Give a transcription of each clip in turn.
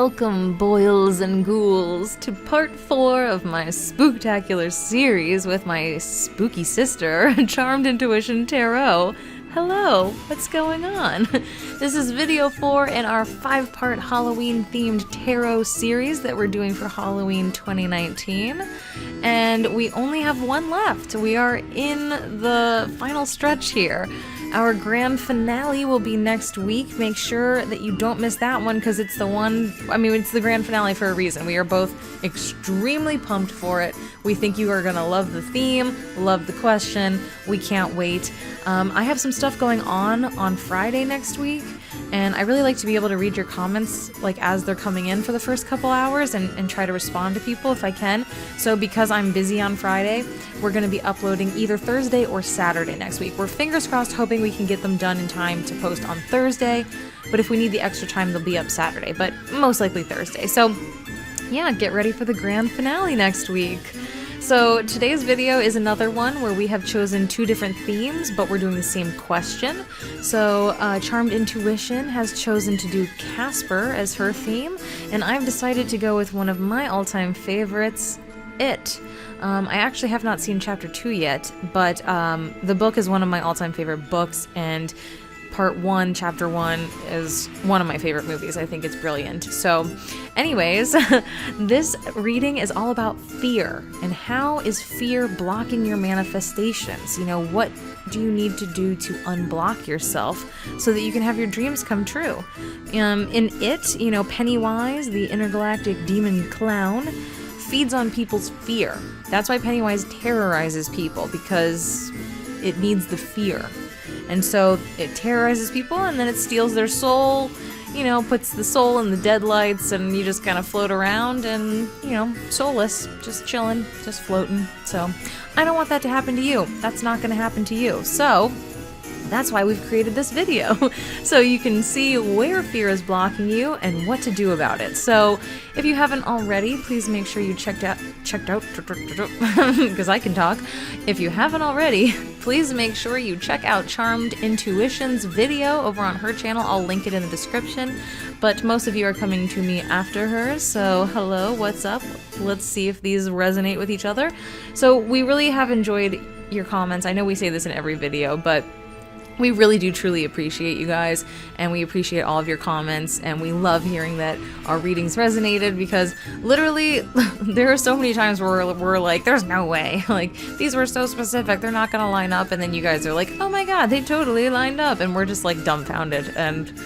Welcome, boils and ghouls, to part 4 of my spooktacular series with my spooky sister, Charmed Intuition Tarot. Hello, what's going on? This is video 4 in our 5-part Halloween-themed tarot series that we're doing for Halloween 2019, and we only have one left. We are in the final stretch here. Our grand finale will be next week. Make sure that you don't miss that one because it's the one, it's the grand finale for a reason. We are both extremely pumped for it. We think you are going to love the theme, love the question. We can't wait. I have some stuff going on Friday next week, and I really like to be able to read your comments as they're coming in for the first couple hours and try to respond to people if I can. So because I'm busy on Friday, we're going to be uploading either Thursday or Saturday next week. We're fingers crossed hoping we can get them done in time to post on Thursday, but if we need the extra time, they'll be up Saturday, but most likely Thursday. So yeah, get ready for the grand finale next week. So today's video is another one where we have chosen 2 different themes, but we're doing the same question. So Charmed Intuition has chosen to do Casper as her theme, and I've decided to go with one of my all-time favorites, It. I actually have not seen chapter 2 yet, but the book is one of my all-time favorite books, and part 1, chapter 1 is one of my favorite movies. I think it's brilliant. So anyways, this reading is all about fear and how is fear blocking your manifestations? What do you need to do to unblock yourself so that you can have your dreams come true? In It, Pennywise, the intergalactic demon clown, feeds on people's fear. That's why Pennywise terrorizes people, because it needs the fear. And so it terrorizes people, and then it steals their soul, puts the soul in the deadlights, and you just kind of float around and, soulless, just chilling, just floating. So I don't want that to happen to you. That's not going to happen to you. So that's why we've created this video, so you can see where fear is blocking you and what to do about it. So if you haven't already, please make sure you checked out, because I can talk. If you haven't already, please make sure you check out Charmed Intuition's video over on her channel. I'll link it in the description, but most of you are coming to me after her, so hello, what's up? Let's see if these resonate with each other. So we really have enjoyed your comments. I know we say this in every video, but we really do truly appreciate you guys, and we appreciate all of your comments, and we love hearing that our readings resonated, because literally there are so many times where we're like, there's no way, these were so specific, they're not gonna line up, and then you guys are like, oh my god, they totally lined up, and we're just dumbfounded, and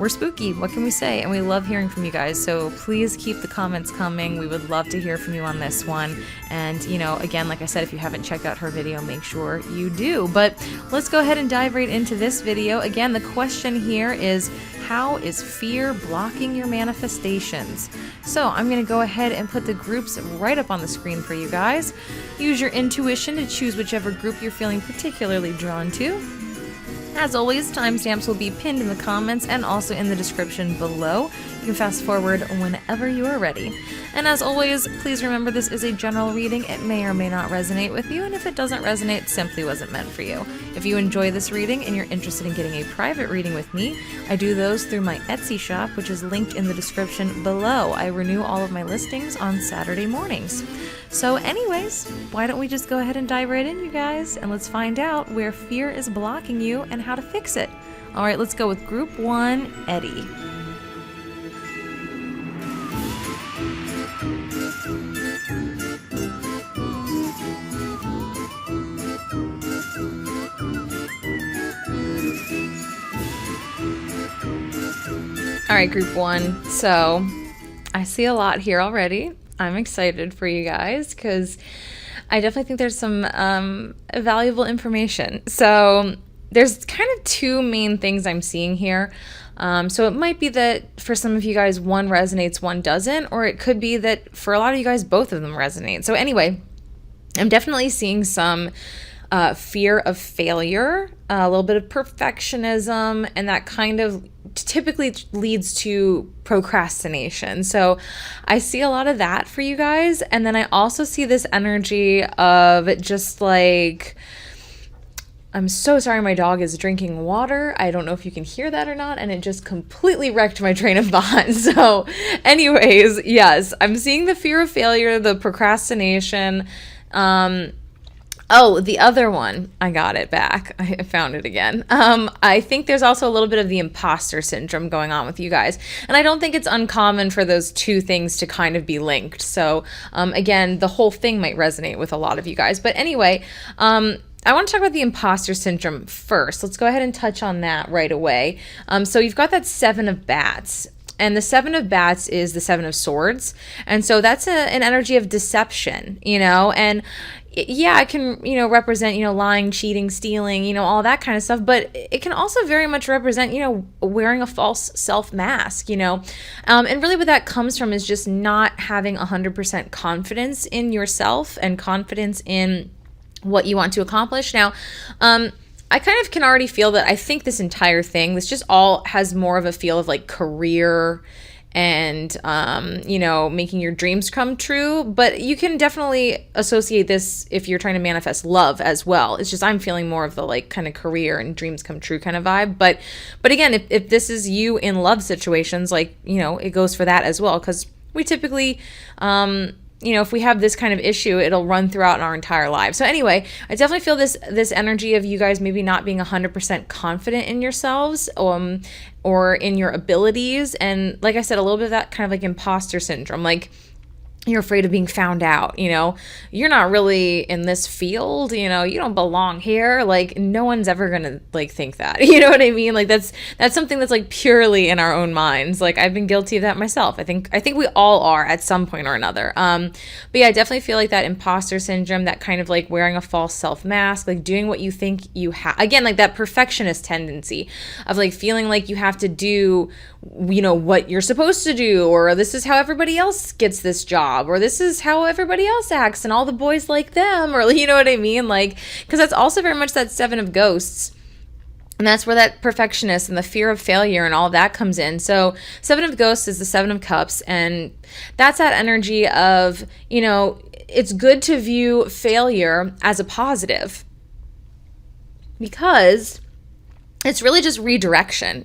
we're spooky, what can we say? And we love hearing from you guys, so please keep the comments coming. We would love to hear from you on this one. And, again, like I said, if you haven't checked out her video, make sure you do. But let's go ahead and dive right into this video. Again, the question here is, how is fear blocking your manifestations? So I'm going to go ahead and put the groups right up on the screen for you guys. Use your intuition to choose whichever group you're feeling particularly drawn to. As always, timestamps will be pinned in the comments and also in the description below. You can fast forward whenever you are ready. And as always, please remember this is a general reading. It may or may not resonate with you, and if it doesn't resonate, it simply wasn't meant for you. If you enjoy this reading and you're interested in getting a private reading with me, I do those through my Etsy shop, which is linked in the description below. I renew all of my listings on Saturday mornings. So anyways, why don't we just go ahead and dive right in, you guys, and let's find out where fear is blocking you and how to fix it. All right, let's go with group 1, Eddie. All right, group 1. So I see a lot here already. I'm excited for you guys because I definitely think there's some valuable information. So there's kind of 2 main things I'm seeing here. So it might be that for some of you guys, one resonates, one doesn't, or it could be that for a lot of you guys, both of them resonate. So anyway, I'm definitely seeing some fear of failure, a little bit of perfectionism, and that kind of typically leads to procrastination. So I see a lot of that for you guys. And then I also see this energy of just I'm so sorry, my dog is drinking water. I don't know if you can hear that or not, and it just completely wrecked my train of thought. So, anyways, yes, I'm seeing the fear of failure, the procrastination. Oh, the other one, I got it back. I found it again. I think there's also a little bit of the imposter syndrome going on with you guys. And I don't think it's uncommon for those two things to kind of be linked. So, again, the whole thing might resonate with a lot of you guys. But anyway, I want to talk about the imposter syndrome first. Let's go ahead and touch on that right away. So you've got that 7 of bats. And the 7 of bats is the 7 of swords. And so that's an energy of deception, and yeah, it can, represent, lying, cheating, stealing, all that kind of stuff. But it can also very much represent, wearing a false self mask, and really what that comes from is just not having 100% confidence in yourself and confidence in what you want to accomplish. Now, I kind of can already feel that I think this entire thing, this just all has more of a feel of like career and, making your dreams come true. But you can definitely associate this if you're trying to manifest love as well. It's just I'm feeling more of the like kind of career and dreams come true kind of vibe. But again, if this is you in love situations, like, it goes for that as well. Because we typically, if we have this kind of issue, it'll run throughout our entire lives. So anyway, I definitely feel this energy of you guys maybe not being 100% confident in yourselves or in your abilities. And like I said, a little bit of that kind of like imposter syndrome, like you're afraid of being found out, you're not really in this field, you don't belong here. Like no one's ever going to like think that, you know what I mean? Like that's something that's like purely in our own minds. Like I've been guilty of that myself. I think we all are at some point or another. But yeah, I definitely feel like that imposter syndrome, that kind of like wearing a false self mask, like doing what you think you have, again, like that perfectionist tendency of like feeling like you have to do, what you're supposed to do, or this is how everybody else gets this job, or this is how everybody else acts and all the boys like them, or you know what I mean? Like, because that's also very much that 7 of ghosts. And that's where that perfectionist and the fear of failure and all of that comes in. So 7 of ghosts is the 7 of cups. And that's that energy of, it's good to view failure as a positive, because it's really just redirection,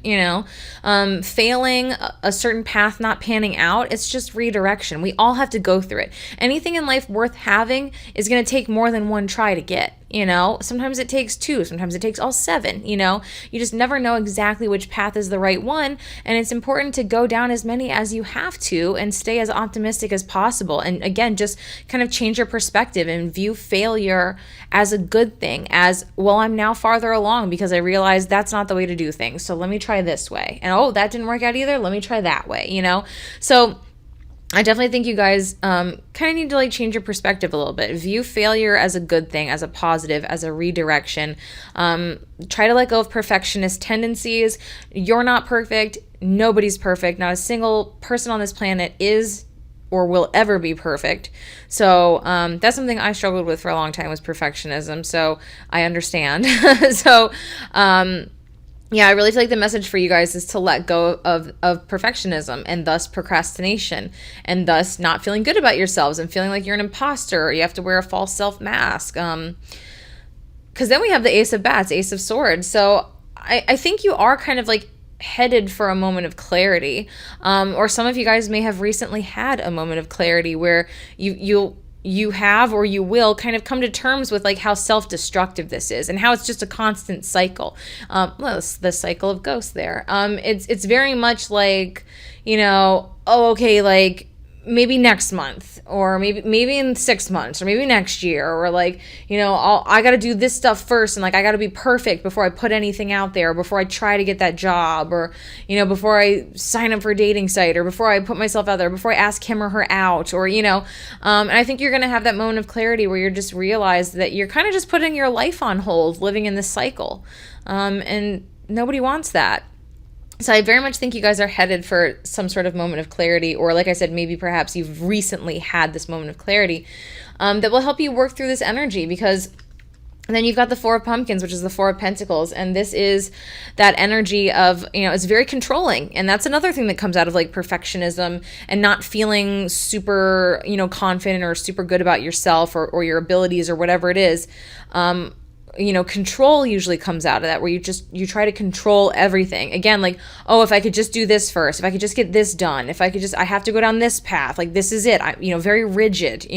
failing a certain path, not panning out. It's just redirection. We all have to go through it. Anything in life worth having is going to take more than one try to get. Sometimes it takes 2, sometimes it takes all 7, you just never know exactly which path is the right one. And it's important to go down as many as you have to and stay as optimistic as possible. And again, just kind of change your perspective and view failure as a good thing, as, well, I'm now farther along because I realized that's not the way to do things. So let me try this way. And oh, that didn't work out either. Let me try that way, So I definitely think you guys kind of need to like change your perspective a little bit. View failure as a good thing, as a positive, as a redirection. Try to let go of perfectionist tendencies. You're not perfect. Nobody's perfect. Not a single person on this planet is or will ever be perfect. So that's something I struggled with for a long time, was perfectionism. So I understand. So yeah, I really feel like the message for you guys is to let go of perfectionism and thus procrastination and thus not feeling good about yourselves and feeling like you're an imposter or you have to wear a false self mask. Because then we have the Ace of Bats, Ace of Swords. So I think you are kind of like headed for a moment of clarity. Or some of you guys may have recently had a moment of clarity where you have or you will kind of come to terms with like how self-destructive this is and how it's just a constant cycle. The cycle of ghosts there. It's very much like, okay, like maybe next month or maybe in 6 months or maybe next year, or like, I got to do this stuff first, and like I got to be perfect before I put anything out there, before I try to get that job, or before I sign up for a dating site, or before I put myself out there, before I ask him or her out, or and I think you're going to have that moment of clarity where you're just realize that you're kind of just putting your life on hold living in this cycle, and nobody wants that. So I very much think you guys are headed for some sort of moment of clarity, or like I said, maybe perhaps you've recently had this moment of clarity that will help you work through this energy, because then you've got the 4 of Pumpkins, which is the 4 of Pentacles, and this is that energy of, it's very controlling, and that's another thing that comes out of like perfectionism and not feeling super, confident or super good about yourself or your abilities or whatever it is. control usually comes out of that, where you try to control everything. Again, like, oh, if I could just do this first, if I could just get this done, if I could just, I have to go down this path, like this is it. Very rigid,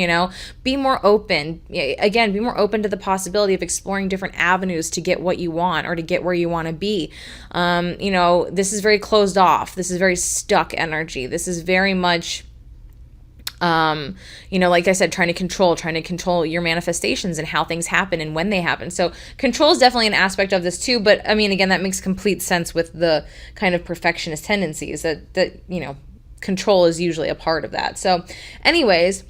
be more open. Again, be more open to the possibility of exploring different avenues to get what you want or to get where you want to be. This is very closed off. This is very stuck energy. This is very much, like I said, trying to control your manifestations and how things happen and when they happen. So control is definitely an aspect of this too. But I mean, again, that makes complete sense with the kind of perfectionist tendencies that control is usually a part of that. So anyways,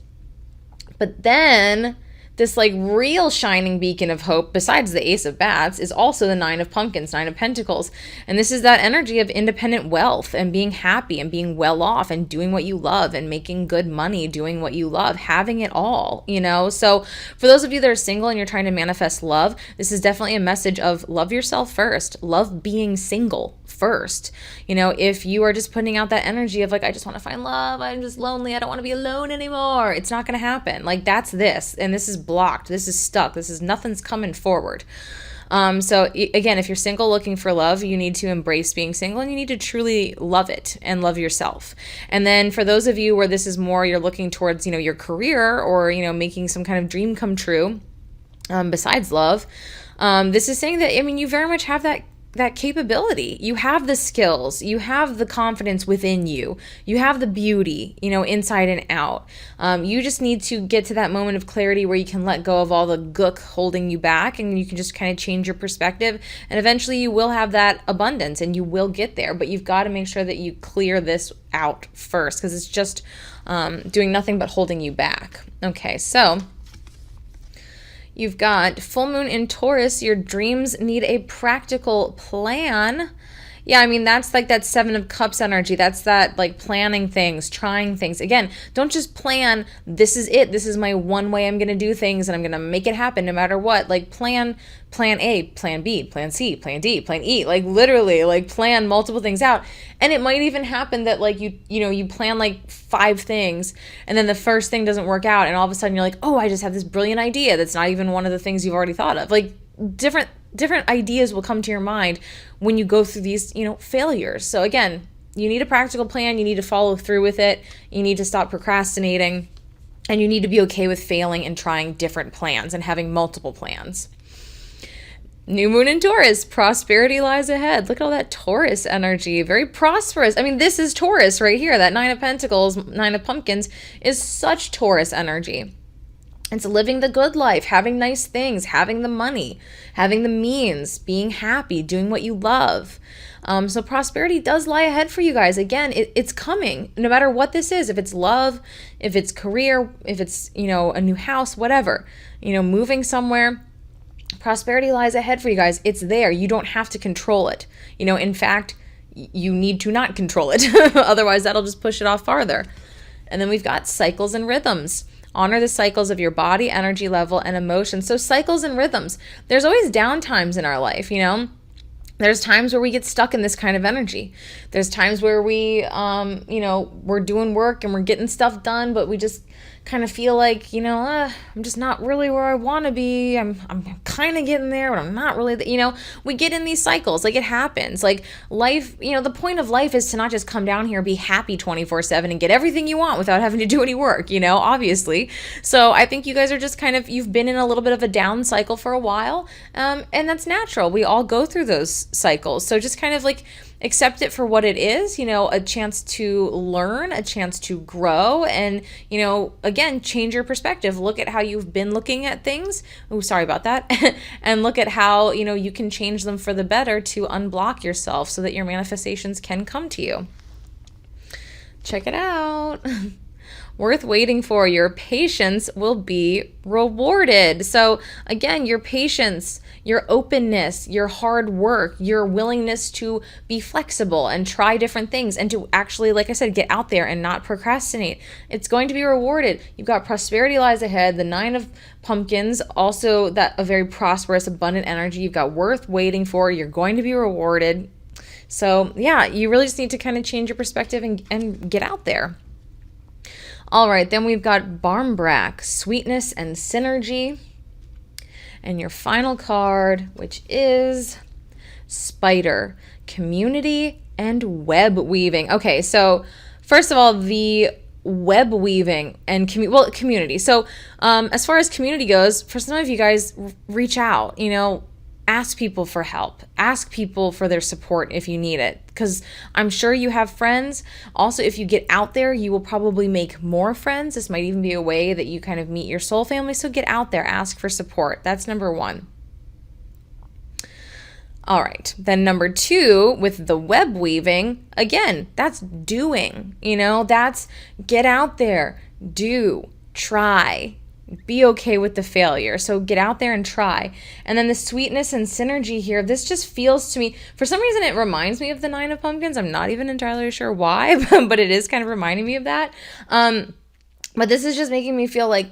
but then this like real shining beacon of hope, besides the Ace of Bats, is also the Nine of Pumpkins, Nine of Pentacles. And this is that energy of independent wealth and being happy and being well off and doing what you love and making good money, doing what you love, having it all, So for those of you that are single and you're trying to manifest love, this is definitely a message of love yourself first, love being single first. If you are just putting out that energy of like, I just want to find love, I'm just lonely, I don't want to be alone anymore, it's not going to happen. Like that's this, and this is blocked, this is stuck, nothing's coming forward. So again, if you're single looking for love, you need to embrace being single and you need to truly love it and love yourself. And then for those of you where this is more, you're looking towards, your career or, making some kind of dream come true, besides love, this is saying that, you very much have that capability. You have the skills, you have the confidence within you, you have the beauty, inside and out. You just need to get to that moment of clarity where you can let go of all the gook holding you back and you can just kind of change your perspective. And eventually you will have that abundance and you will get there, but you've got to make sure that you clear this out first, because it's just doing nothing but holding you back. Okay, so you've got full moon in Taurus. Your dreams need a practical plan. Yeah, that's like that Seven of Cups energy. That's that like planning things, trying things. Again, don't just plan, this is it. This is my one way I'm going to do things and I'm going to make it happen no matter what. Like plan A, plan B, plan C, plan D, plan E. Like literally like plan multiple things out. And it might even happen that like you plan like 5 things and then the first thing doesn't work out and all of a sudden you're like, oh, I just have this brilliant idea that's not even one of the things you've already thought of. Like different ideas will come to your mind when you go through these, failures. So again, you need a practical plan. You need to follow through with it. You need to stop procrastinating and you need to be okay with failing and trying different plans and having multiple plans. New moon in Taurus, prosperity lies ahead. Look at all that Taurus energy, very prosperous. This is Taurus right here. That Nine of Pentacles, Nine of Pumpkins is such Taurus energy. It's living the good life, having nice things, having the money, having the means, being happy, doing what you love. So prosperity does lie ahead for you guys. Again, it's coming no matter what this is. If it's love, if it's career, if it's, a new house, whatever, moving somewhere, prosperity lies ahead for you guys. It's there. You don't have to control it. In fact, you need to not control it. Otherwise, that'll just push it off farther. And then we've got cycles and rhythms. Honor the cycles of your body, energy level, and emotion. So cycles and rhythms. There's always down times in our life, There's times where we get stuck in this kind of energy. There's times where we, we're doing work and we're getting stuff done, but we just kind of feel like, I'm just not really where I want to be. I'm kind of getting there, but I'm not really, we get in these cycles. Like it happens. Like life, the point of life is to not just come down here, be happy 24/7 and get everything you want without having to do any work, obviously. So I think you guys are just you've been in a little bit of a down cycle for a while. And that's natural. We all go through those cycles. So just accept it for what it is, a chance to learn, a chance to grow, and, again, change your perspective. Look at how you've been looking at things. Oh, sorry about that. And look at how, you can change them for the better to unblock yourself so that your manifestations can come to you. Check it out. Worth waiting for. Your patience will be rewarded. So again, your patience, your openness, your hard work, your willingness to be flexible and try different things and to actually, like I said, get out there and not procrastinate. It's going to be rewarded. You've got prosperity lies ahead. The Nine of Pumpkins, also that a very prosperous, abundant energy. You've got worth waiting for. You're going to be rewarded. So yeah, you really just need to kind of change your perspective and get out there. All right, then we've got Barmbrack, sweetness and synergy. and your final card, which is Spider, Community and Web Weaving. Okay, so first of all, the web weaving and community. So as far as community goes, for some of you guys, reach out, ask people for help, ask people for their support if you need it, because I'm sure you have friends. Also, if you get out there, you will probably make more friends. This might even be a way that you kind of meet your soul family. So get out there, ask for support. That's number one. All right, then number two, with the web weaving, again, that's doing, that's get out there, do, try, be okay with the failure. So get out there and try. And then the sweetness and synergy here, this just feels to me, for some reason it reminds me of the Nine of Pumpkins. I'm not even entirely sure why, but it is kind of reminding me of that. But this is just making me feel like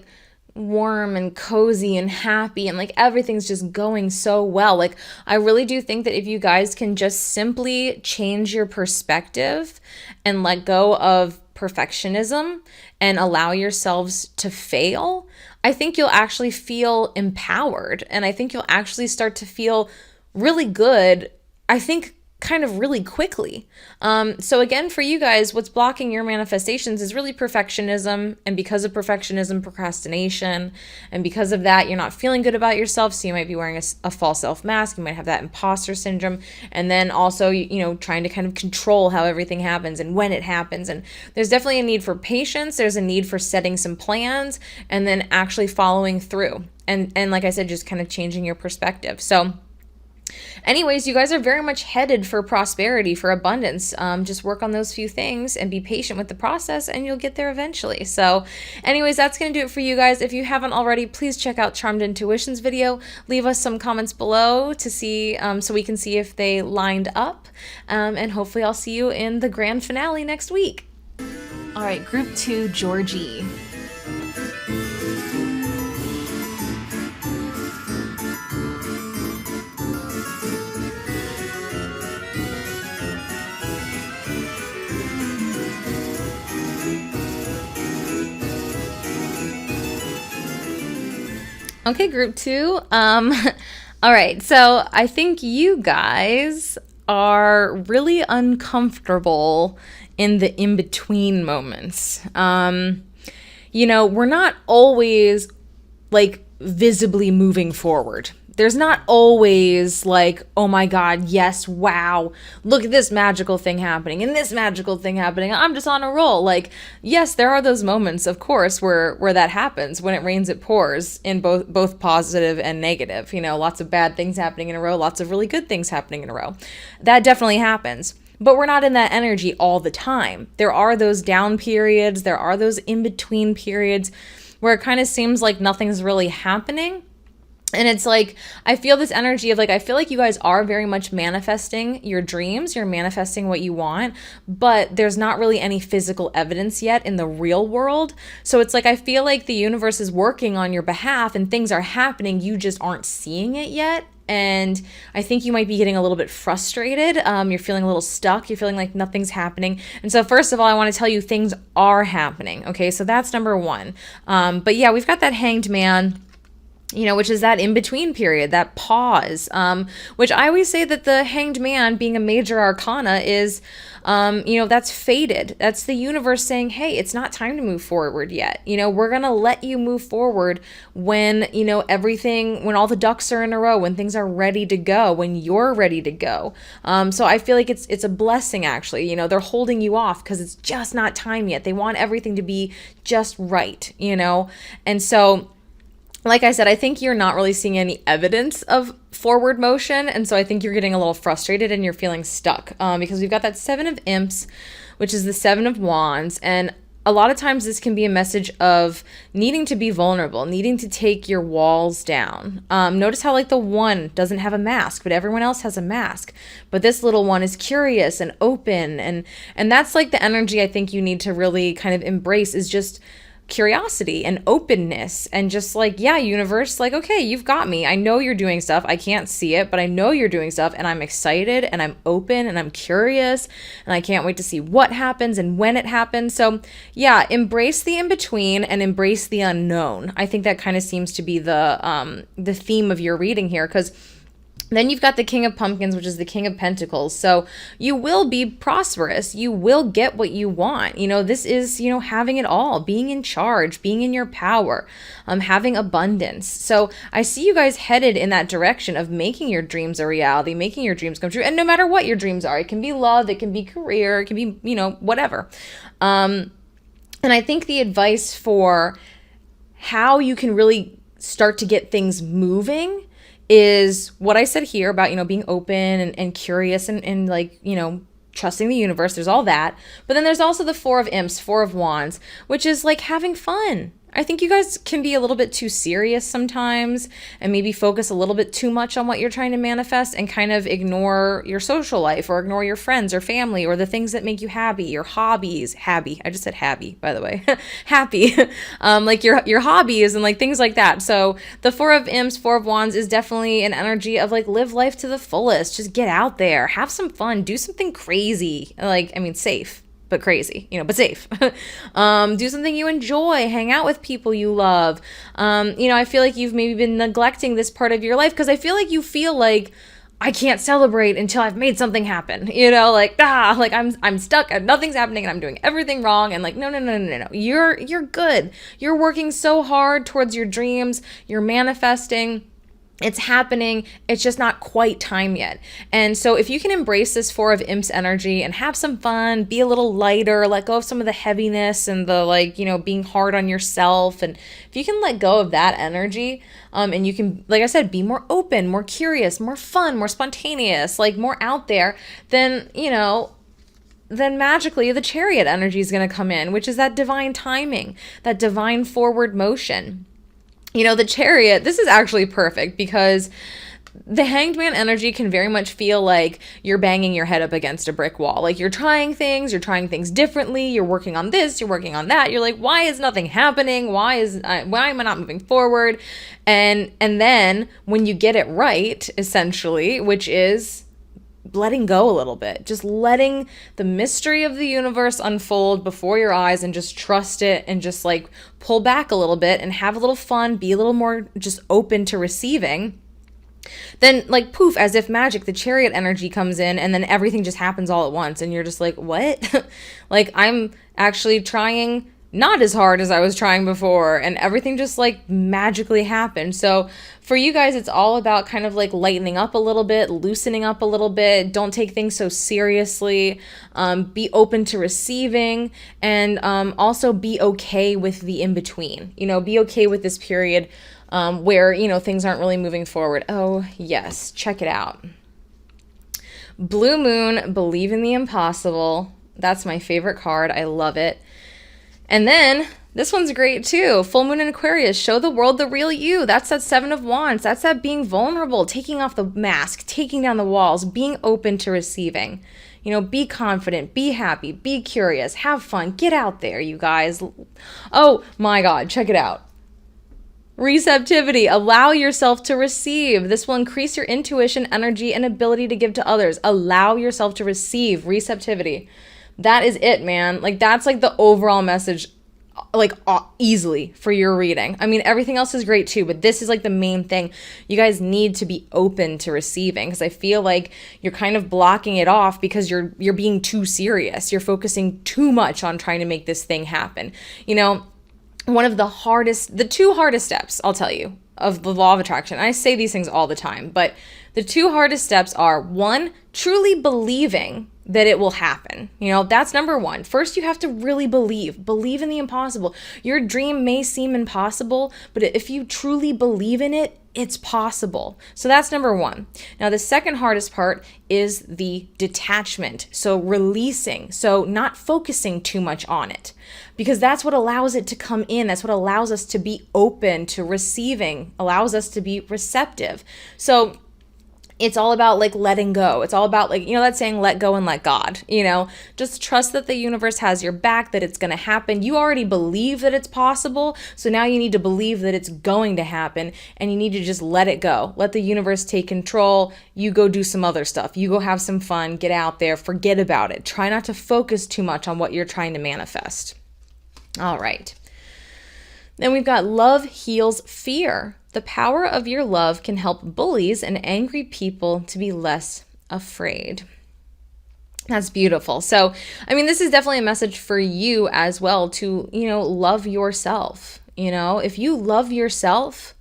warm and cozy and happy, and like everything's just going so well. Like, I really do think that if you guys can just simply change your perspective and let go of perfectionism and allow yourselves to fail, I think you'll actually feel empowered, and I think you'll actually start to feel really good, I think kind of really quickly. So again, for you guys, what's blocking your manifestations is really perfectionism, and because of perfectionism, procrastination, and because of that, you're not feeling good about yourself, so you might be wearing a false self mask, you might have that imposter syndrome, and then also, trying to kind of control how everything happens and when it happens. And there's definitely a need for patience, there's a need for setting some plans, and then actually following through. And like I said, just kind of changing your perspective. So anyways, you guys are very much headed for prosperity, for abundance. Just work on those few things and be patient with the process, and you'll get there eventually. So anyways, that's going to do it for you guys. If you haven't already, please check out Charmed Intuition's video. Leave us some comments below to see, so we can see if they lined up. And hopefully I'll see you in the grand finale next week. All right, group 2, Georgie. Okay, group 2. All right, so I think you guys are really uncomfortable in the in-between moments. We're not always like visibly moving forward. There's not always like, oh my God, yes, wow, look at this magical thing happening and this magical thing happening. I'm just on a roll. Like, yes, there are those moments, of course, where that happens. When it rains, it pours, in both positive and negative. Lots of bad things happening in a row, lots of really good things happening in a row. That definitely happens. But we're not in that energy all the time. There are those down periods. There are those in-between periods where it kind of seems like nothing's really happening. And it's like, I feel this energy of like, I feel like you guys are very much manifesting your dreams. You're manifesting what you want, but there's not really any physical evidence yet in the real world. So it's like, I feel like the universe is working on your behalf and things are happening. You just aren't seeing it yet. And I think you might be getting a little bit frustrated. You're feeling a little stuck. You're feeling like nothing's happening. And so first of all, I want to tell you things are happening. Okay, so that's number one. But yeah, we've got that Hanged Man, which is that in-between period, that pause, which I always say that the Hanged Man being a major arcana is, that's fated. That's the universe saying, hey, it's not time to move forward yet. We're going to let you move forward when, when all the ducks are in a row, when things are ready to go, when you're ready to go. So I feel like it's a blessing, actually. They're holding you off because it's just not time yet. They want everything to be just right, and so, like I said, I think you're not really seeing any evidence of forward motion, and so I think you're getting a little frustrated and you're feeling stuck because we've got that 7 of Imps, which is the 7 of Wands, and a lot of times this can be a message of needing to be vulnerable, needing to take your walls down. Notice how like the 1 doesn't have a mask, but everyone else has a mask, but this little one is curious and open, and that's like the energy I think you need to really kind of embrace, is just curiosity and openness and just like, yeah, universe, like, okay, you've got me. I know you're doing stuff. I can't see it, but I know you're doing stuff, and I'm excited and I'm open and I'm curious and I can't wait to see what happens and when it happens. So yeah, embrace the in-between and embrace the unknown. I think that kind of seems to be the theme of your reading here, because then you've got the King of Pumpkins, which is the King of Pentacles. So you will be prosperous. You will get what you want. You know, this is, you know, having it all, being in charge, being in your power, having abundance. So I see you guys headed in that direction of making your dreams a reality, making your dreams come true. And no matter what your dreams are, it can be love, it can be career, it can be, you know, whatever. And I think the advice for how you can really start to get things moving is what I said here about, you know, being open and curious and like, you know, trusting the universe. There's all that. But then there's also the Four of Imps, Four of Wands, which is like having fun. I think you guys can be a little bit too serious sometimes and maybe focus a little bit too much on what you're trying to manifest and kind of ignore your social life or ignore your friends or family or the things that make you happy, your hobbies. Happy. I just said happy, by the way. Happy. Like your hobbies and like things like that. So the Four of Imps, Four of Wands is definitely an energy of like live life to the fullest. Just get out there, have some fun, do something crazy. Like, I mean, safe, but crazy, you know, but safe. Do something you enjoy, hang out with people you love. You know, I feel like you've maybe been neglecting this part of your life because I feel like you feel like I can't celebrate until I've made something happen. You know, like, like I'm stuck and nothing's happening and I'm doing everything wrong. And like, no. You're good. You're working so hard towards your dreams. You're manifesting. It's happening. It's just not quite time yet. And so if you can embrace this Four of Imps energy and have some fun, be a little lighter, let go of some of the heaviness and the like, you know, being hard on yourself. And if you can let go of that energy, and you can, like I said, be more open, more curious, more fun, more spontaneous, like more out there, then, you know, then magically the Chariot energy is going to come in, which is that divine timing, that divine forward motion. You know, the Chariot, this is actually perfect because the Hanged Man energy can very much feel like you're banging your head up against a brick wall. Like you're trying things differently, you're working on this, you're working on that. You're like, why is nothing happening? Why am I not moving forward? And then when you get it right, essentially, which is letting go a little bit, just letting the mystery of the universe unfold before your eyes and just trust it and just like pull back a little bit and have a little fun, be a little more just open to receiving, then like poof, as if magic, the Chariot energy comes in and then everything just happens all at once and you're just like, what? Like I'm actually trying not as hard as I was trying before and everything just like magically happened. So for you guys, it's all about kind of like lightening up a little bit, loosening up a little bit. Don't take things so seriously. Be open to receiving and also be okay with the in-between. You know, be okay with this period where, you know, things aren't really moving forward. Oh, yes. Check it out. Blue Moon, Believe in the Impossible. That's my favorite card. I love it. And then this one's great too. Full Moon in Aquarius, show the world the real you. That's that Seven of Wands. That's that being vulnerable, taking off the mask, taking down the walls, being open to receiving. You know, be confident, be happy, be curious, have fun, get out there, you guys. Oh my God, check it out. Receptivity, allow yourself to receive. This will increase your intuition, energy, and ability to give to others. Allow yourself to receive. Receptivity. That is it, man. Like that's like the overall message, like easily for your reading. I mean, everything else is great too, but this is like the main thing. You guys need to be open to receiving because I feel like you're kind of blocking it off because you're being too serious. You're focusing too much on trying to make this thing happen. You know, the two hardest steps, I'll tell you, of the law of attraction. I say these things all the time, but the two hardest steps are, one, truly believing that it will happen. You know, that's number one. First, you have to really believe in the impossible. Your dream may seem impossible, but if you truly believe in it, it's possible. So that's number one. Now, the second hardest part is the detachment. So releasing, so not focusing too much on it, because that's what allows it to come in. That's what allows us to be open to receiving, allows us to be receptive. So it's all about like letting go. It's all about like, that saying, let go and let God, just trust that the universe has your back, that it's going to happen. You already believe that it's possible. So now you need to believe that it's going to happen, and you need to just let it go. Let the universe take control. You go do some other stuff. You go have some fun, get out there, forget about it. Try not to focus too much on what you're trying to manifest. All right. Then we've got love heals fear. The power of your love can help bullies and angry people to be less afraid. That's beautiful. So, this is definitely a message for you as well to, love yourself. If you love yourself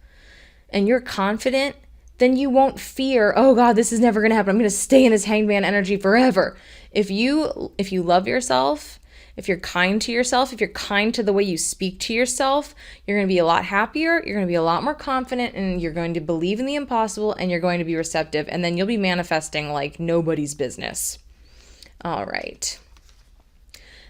and you're confident, then you won't fear, oh God, this is never going to happen. I'm going to stay in this hangman energy forever. If you love yourself, if you're kind to yourself, if you're kind to the way you speak to yourself, you're going to be a lot happier, you're going to be a lot more confident, and you're going to believe in the impossible, and you're going to be receptive, and then you'll be manifesting like nobody's business. All right.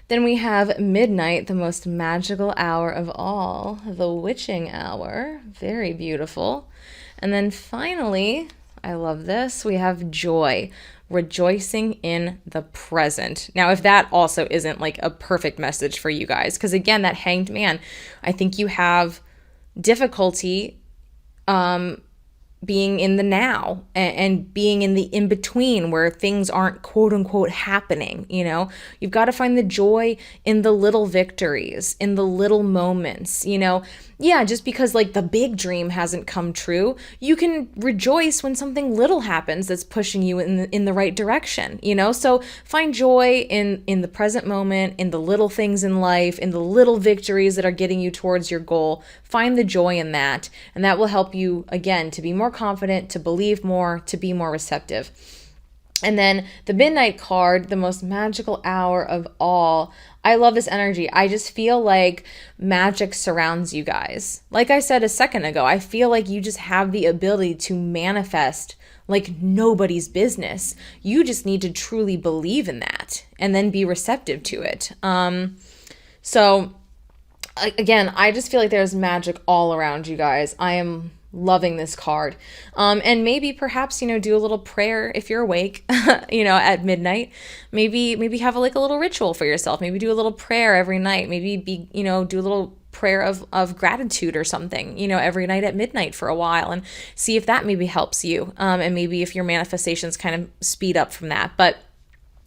Then we have midnight, the most magical hour of all, the witching hour. Very beautiful. And then finally, I love this, we have joy. Rejoicing in the present. Now, if that also isn't like a perfect message for you guys, because again, that hanged man, I think you have difficulty being in the now and being in the in-between where things aren't quote unquote happening. You've got to find the joy in the little victories, in the little moments. Just because like the big dream hasn't come true, you can rejoice when something little happens that's pushing you in the right direction. So find joy in the present moment, in the little things in life, in the little victories that are getting you towards your goal. Find the joy in that, and that will help you again to be more confident, to believe more, to be more receptive. And then the midnight card, the most magical hour of all. I love this energy. I just feel like magic surrounds you guys. Like I said a second ago, I feel like you just have the ability to manifest like nobody's business. You just need to truly believe in that and then be receptive to it. So again, I just feel like there's magic all around you guys. I am loving this card. And maybe perhaps, do a little prayer if you're awake, at midnight. Maybe have a little ritual for yourself. Maybe do a little prayer every night. Maybe do a little prayer of gratitude or something, every night at midnight for a while, and see if that maybe helps you. And maybe if your manifestations kind of speed up from that. But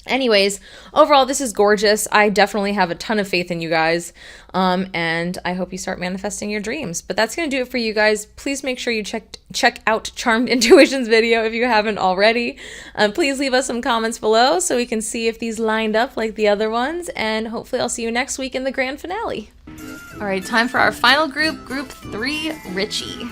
anyways, overall, this is gorgeous. I definitely have a ton of faith in you guys, and I hope you start manifesting your dreams. But that's going to do it for you guys. Please make sure you check out Charmed Intuition's video if you haven't already. Please leave us some comments below so we can see if these lined up like the other ones, and hopefully I'll see you next week in the grand finale. All right, time for our final group, Group 3, Richie.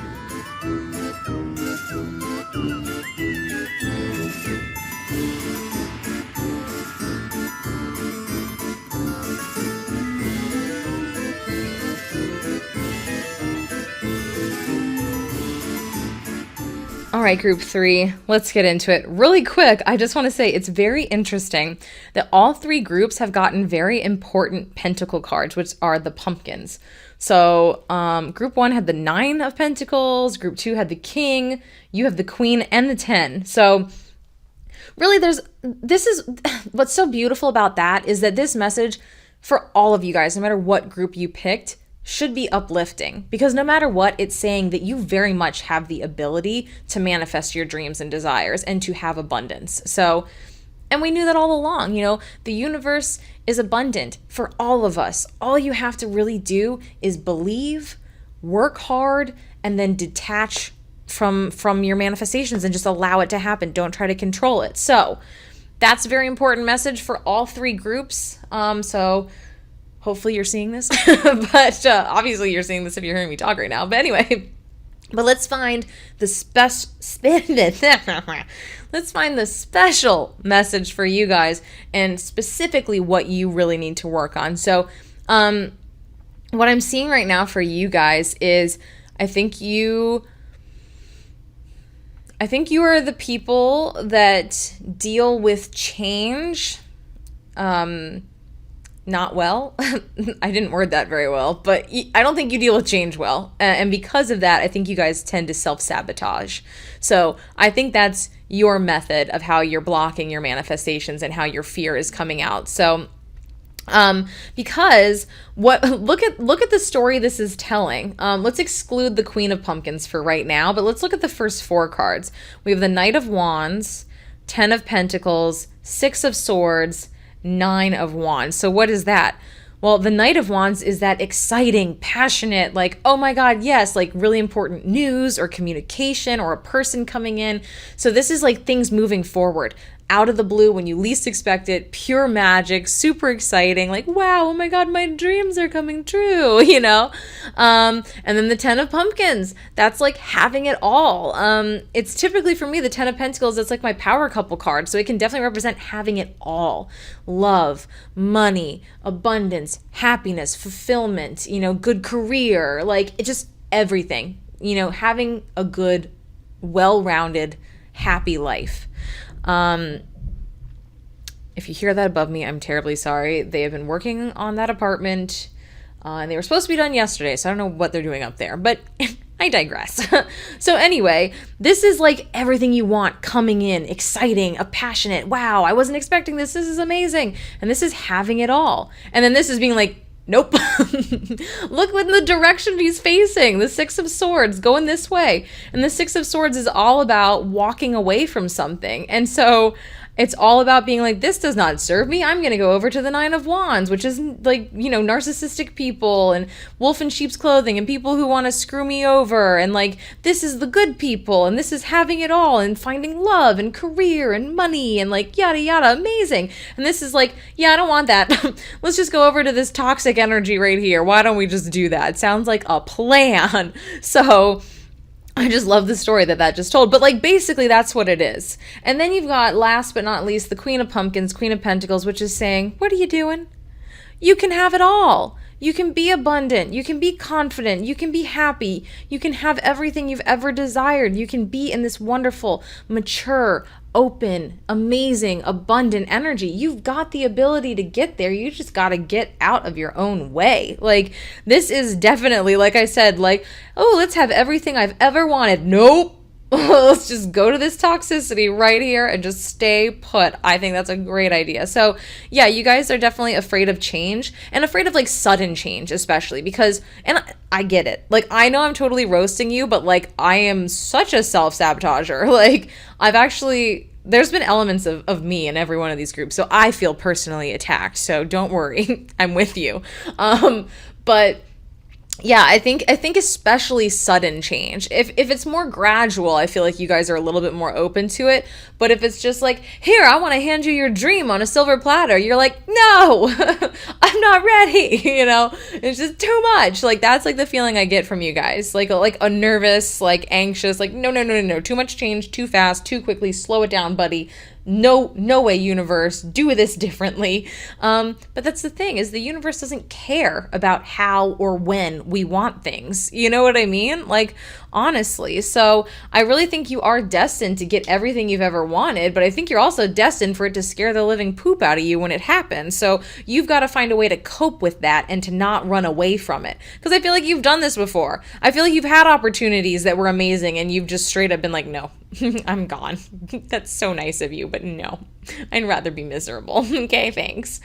All right, Group 3, let's get into it. Really quick, I just want to say it's very interesting that all three groups have gotten very important pentacle cards, which are the pumpkins. So Group 1 had the 9 of Pentacles, Group 2 had the King, you have the Queen and the 10. So really this is what's so beautiful about that is that this message for all of you guys, no matter what group you picked, should be uplifting, because no matter what, it's saying that you very much have the ability to manifest your dreams and desires and to have abundance. So, and we knew that all along, the universe is abundant for all of us. All you have to really do is believe, work hard, and then detach from your manifestations and just allow it to happen. Don't try to control it. So that's a very important message for all three groups. So hopefully you're seeing this, but obviously you're seeing this if you're hearing me talk right now. But anyway, let's find the special message for you guys, and specifically what you really need to work on. So what I'm seeing right now for you guys is I think you are the people that deal with change not well. I didn't word that very well, but I don't think you deal with change well. And because of that, I think you guys tend to self-sabotage. So I think that's your method of how you're blocking your manifestations and how your fear is coming out. So because look at the story this is telling. Let's exclude the Queen of Pumpkins for right now, but let's look at the first 4 cards. We have the Knight of Wands, 10 of Pentacles, 6 of Swords, 9 of Wands. So what is that? Well, the Knight of Wands is that exciting, passionate, like, oh my God, yes, like really important news or communication or a person coming in. So this is like things moving forward out of the blue when you least expect it, pure magic, super exciting, like, wow, oh my God, my dreams are coming true, you know? And then the 10 of Pumpkins, that's like having it all. It's typically for me, the 10 of Pentacles, it's like my power couple card. So it can definitely represent having it all. Love, money, abundance, happiness, fulfillment, you know, good career, like it just everything, you know, having a good, well-rounded, happy life. If you hear that above me, I'm terribly sorry. They have been working on that apartment, and they were supposed to be done yesterday, so I don't know what they're doing up there, but I digress. So anyway, this is like everything you want coming in, exciting, a passionate, wow, I wasn't expecting this is amazing, and this is having it all. And then this is being like, nope. Look in the direction he's facing. The 6 of Swords going this way. And the 6 of Swords is all about walking away from something. And so it's all about being like, this does not serve me. I'm going to go over to the 9 of Wands, which is like, you know, narcissistic people and wolf in sheep's clothing and people who want to screw me over. And like, this is the good people and this is having it all and finding love and career and money and like yada, yada, amazing. And this is like, yeah, I don't want that. Let's just go over to this toxic energy right here. Why don't we just do that? It sounds like a plan. So I just love the story that just told. But like basically that's what it is. And then you've got, last but not least, the Queen of Pumpkins, Queen of Pentacles, which is saying, what are you doing? You can have it all. You can be abundant. You can be confident. You can be happy. You can have everything you've ever desired. You can be in this wonderful, mature, open, amazing, abundant energy. You've got the ability to get there. You just got to get out of your own way. Like, this is definitely, like I said, like, oh, let's have everything I've ever wanted. Nope. Let's just go to this toxicity right here and just stay put. I think that's a great idea. So yeah, you guys are definitely afraid of change and afraid of like sudden change, especially because, and I get it. Like, I know I'm totally roasting you, but like, I am such a self-sabotager. Like, there's been elements of me in every one of these groups. So I feel personally attacked. So don't worry. I'm with you. But yeah, I think especially sudden change. If it's more gradual, I feel like you guys are a little bit more open to it. But if it's just like, here, I want to hand you your dream on a silver platter, you're like, no, I'm not ready. You know, it's just too much. Like, that's like the feeling I get from you guys. Like a nervous, like anxious, like, no, too much change, too fast, too quickly, slow it down, buddy. No way, universe, do this differently. But that's the thing, is the universe doesn't care about how or when we want things. You know what I mean? Like, honestly. So I really think you are destined to get everything you've ever wanted, but I think you're also destined for it to scare the living poop out of you when it happens. So you've got to find a way to cope with that and to not run away from it. Because I feel like you've done this before. I feel like you've had opportunities that were amazing and you've just straight up been like, no, I'm gone. That's so nice of you, but no, I'd rather be miserable. Okay, thanks.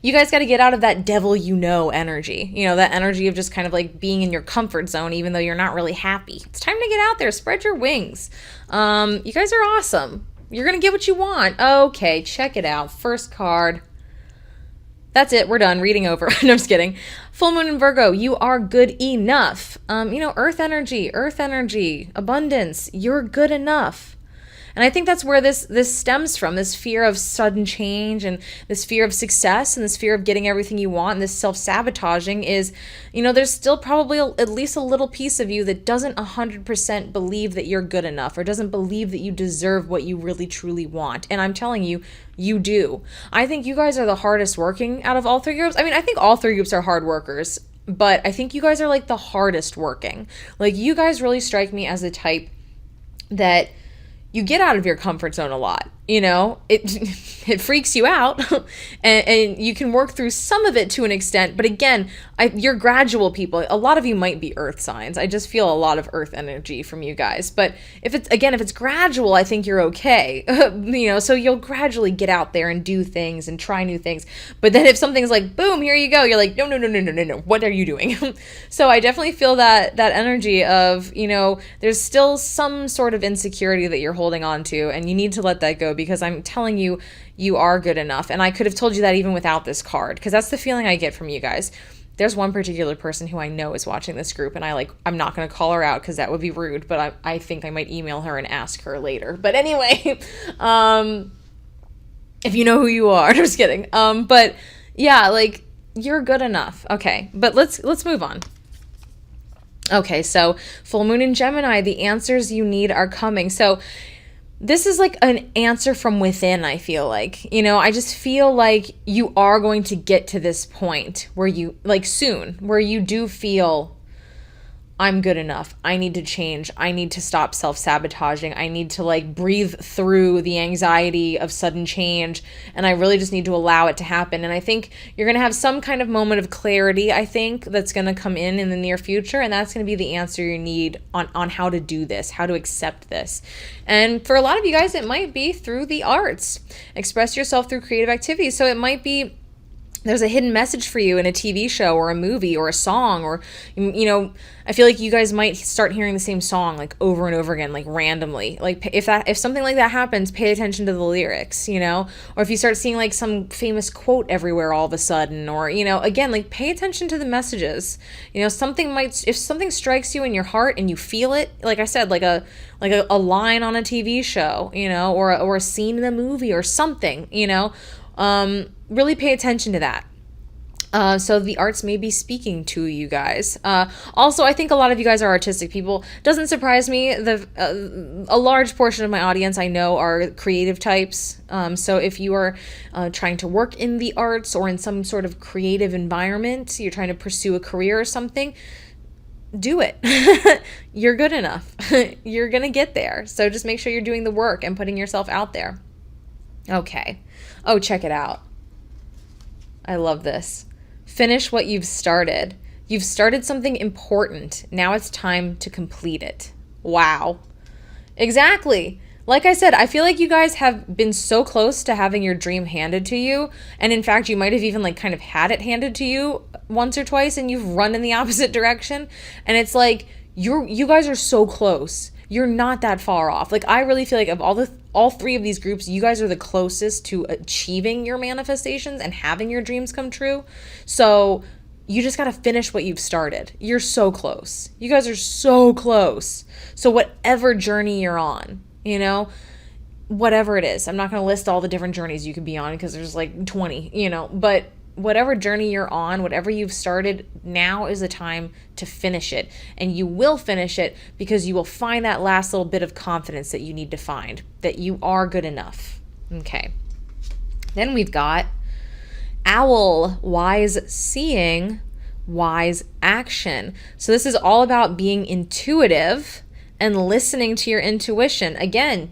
You guys got to get out of that devil you know energy. You know, that energy of just kind of like being in your comfort zone even though you're not really happy. It's time to get out there, spread your wings. You guys are awesome. You're going to get what you want. Okay, check it out. First card. That's it. We're done. Reading over. No, I'm just kidding. Full Moon in Virgo, you are good enough. You know, earth energy, abundance. You're good enough. And I think that's where this stems from, this fear of sudden change and this fear of success and this fear of getting everything you want and this self-sabotaging is, you know, there's still probably at least a little piece of you that doesn't 100% believe that you're good enough or doesn't believe that you deserve what you really truly want. And I'm telling you, you do. I think you guys are the hardest working out of all 3 groups. I mean, I think all 3 groups are hard workers, but I think you guys are like the hardest working. Like, you guys really strike me as a type that you get out of your comfort zone a lot. it freaks you out and you can work through some of it to an extent. But again, you're gradual people. A lot of you might be earth signs. I just feel a lot of earth energy from you guys. But if it's gradual, I think you're okay. So you'll gradually get out there and do things and try new things. But then if something's like, boom, here you go, you're like, no, what are you doing? So I definitely feel that energy of, there's still some sort of insecurity that you're holding on to, and you need to let that go, because I'm telling you, you are good enough. And I could have told you that even without this card, because that's the feeling I get from you guys. There's one particular person who I know is watching this group, and I'm not going to call her out because that would be rude, but I think I might email her and ask her later. But anyway, if you know who you are, just kidding. But yeah, like, you're good enough. Okay, but let's move on. Okay, so full moon in Gemini, the answers you need are coming. So this is like an answer from within, I feel like. I just feel like you are going to get to this point where you, like, soon, where you do feel, I'm good enough. I need to change. I need to stop self-sabotaging. I need to, like, breathe through the anxiety of sudden change. And I really just need to allow it to happen. And I think you're going to have some kind of moment of clarity, I think, that's going to come in the near future. And that's going to be the answer you need on how to do this, how to accept this. And for a lot of you guys, it might be through the arts. Express yourself through creative activities. So it might be there's a hidden message for you in a TV show or a movie or a song, or, I feel like you guys might start hearing the same song like over and over again, like randomly. Like if something like that happens, pay attention to the lyrics, or if you start seeing like some famous quote everywhere all of a sudden, or, again, like, pay attention to the messages. If something strikes you in your heart and you feel it, like I said, like a line on a TV show, or a scene in a movie or something, really pay attention to that. So the arts may be speaking to you guys. Also, I think a lot of you guys are artistic people. Doesn't surprise me. A large portion of my audience I know are creative types. So if you are trying to work in the arts or in some sort of creative environment, you're trying to pursue a career or something, do it. You're good enough. You're going to get there. So just make sure you're doing the work and putting yourself out there. Okay. Oh, check it out. I love this. Finish what you've started. You've started something important. Now it's time to complete it. Wow. Exactly. Like I said, I feel like you guys have been so close to having your dream handed to you. And in fact, you might have even like kind of had it handed to you once or twice, and you've run in the opposite direction. And it's like, you guys are so close. You're not that far off. Like, I really feel like of all three of these groups, you guys are the closest to achieving your manifestations and having your dreams come true. So you just got to finish what you've started. You're so close. You guys are so close. So whatever journey you're on, whatever it is, I'm not going to list all the different journeys you could be on because there's like 20, but whatever journey you're on, whatever you've started, now is the time to finish it. And you will finish it because you will find that last little bit of confidence that you need to find, that you are good enough. Okay. Then we've got Owl, wise seeing, wise action. So this is all about being intuitive and listening to your intuition. Again,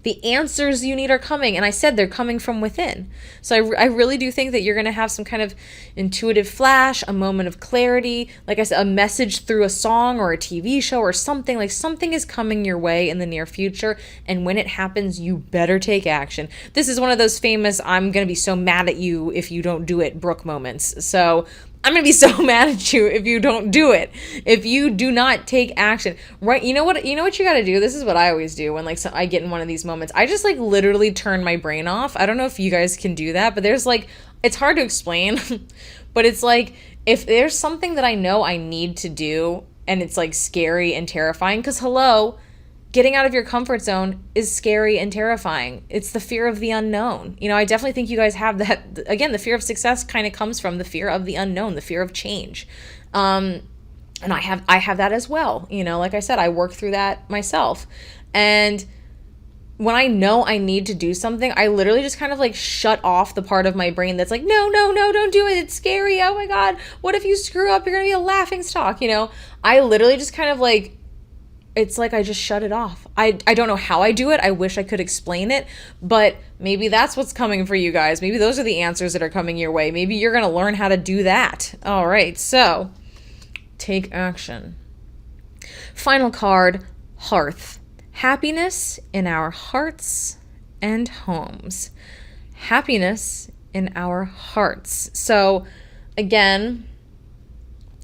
the answers you need are coming. And I said they're coming from within. So I really do think that you're going to have some kind of intuitive flash, a moment of clarity. Like I said, a message through a song or a TV show or something. Like, something is coming your way in the near future. And when it happens, you better take action. This is one of those famous, I'm going to be so mad at you if you don't do it, Brooke moments. So I'm going to be so mad at you if you don't do it. If you do not take action, right? You know what you got to do? This is what I always do when I get in one of these moments. I just literally turn my brain off. I don't know if you guys can do that, but there's it's hard to explain, but it's like, if there's something that I know I need to do and it's scary and terrifying, because hello, getting out of your comfort zone is scary and terrifying. It's the fear of the unknown. I definitely think you guys have that. Again, the fear of success kind of comes from the fear of the unknown, the fear of change. And I have that as well. Like I said, I work through that myself. And when I know I need to do something, I literally just kind of shut off the part of my brain that's like, no, don't do it. It's scary. Oh my God. What if you screw up? You're going to be a laughing stock. I literally just kind of it's like I just shut it off. I don't know how I do it. I wish I could explain it, but maybe that's what's coming for you guys. Maybe those are the answers that are coming your way. Maybe you're going to learn how to do that. All right, so take action. Final card, Hearth. Happiness in our hearts and homes. Happiness in our hearts. So again,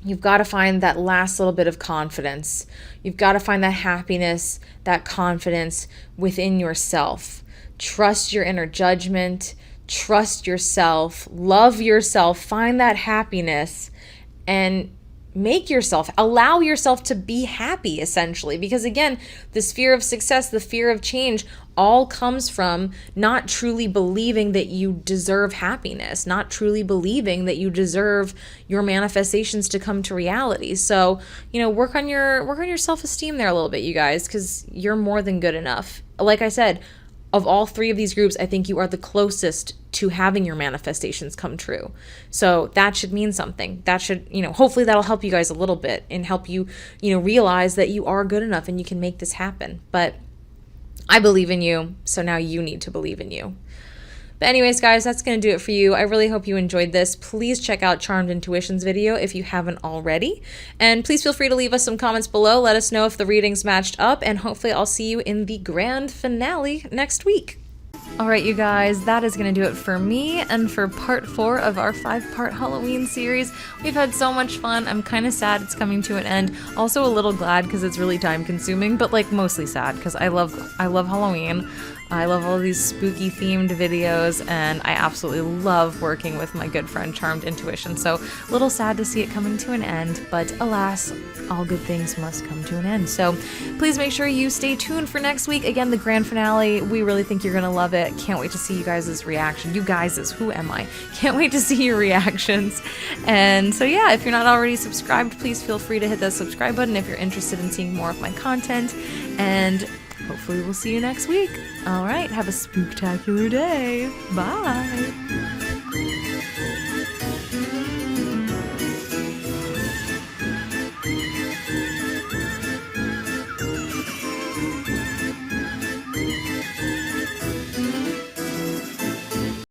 you've got to find that last little bit of confidence. You've got to find that happiness, that confidence within yourself. Trust your inner judgment. Trust yourself. Love yourself. Find that happiness and allow yourself to be happy, essentially. Because again, this fear of success, the fear of change, all comes from not truly believing that you deserve happiness, not truly believing that you deserve your manifestations to come to reality. So, work on your self-esteem there a little bit, you guys, because you're more than good enough. Like I said, of all three of these groups, I think you are the closest to having your manifestations come true. So that should mean something. That should, hopefully that'll help you guys a little bit and help you, realize that you are good enough and you can make this happen. But I believe in you, so now you need to believe in you. But anyways, guys, that's going to do it for you. I really hope you enjoyed this. Please check out Charmed Intuition's video if you haven't already. And please feel free to leave us some comments below. Let us know if the readings matched up, and hopefully I'll see you in the grand finale next week. All right, you guys, that is going to do it for me and for part 4 of our 5-part Halloween series. We've had so much fun. I'm kind of sad it's coming to an end. Also a little glad because it's really time consuming, but like mostly sad because I love Halloween. I love all these spooky themed videos, and I absolutely love working with my good friend Charmed Intuition. So a little sad to see it coming to an end, but alas, all good things must come to an end. So please make sure you stay tuned for next week. Again, the grand finale. We really think you're gonna love it. Can't wait to see you guys' reaction. You guys, who am I? Can't wait to see your reactions. And so yeah, if you're not already subscribed, please feel free to hit that subscribe button if you're interested in seeing more of my content. And hopefully we'll see you next week. All right, have a spooktacular day. Bye.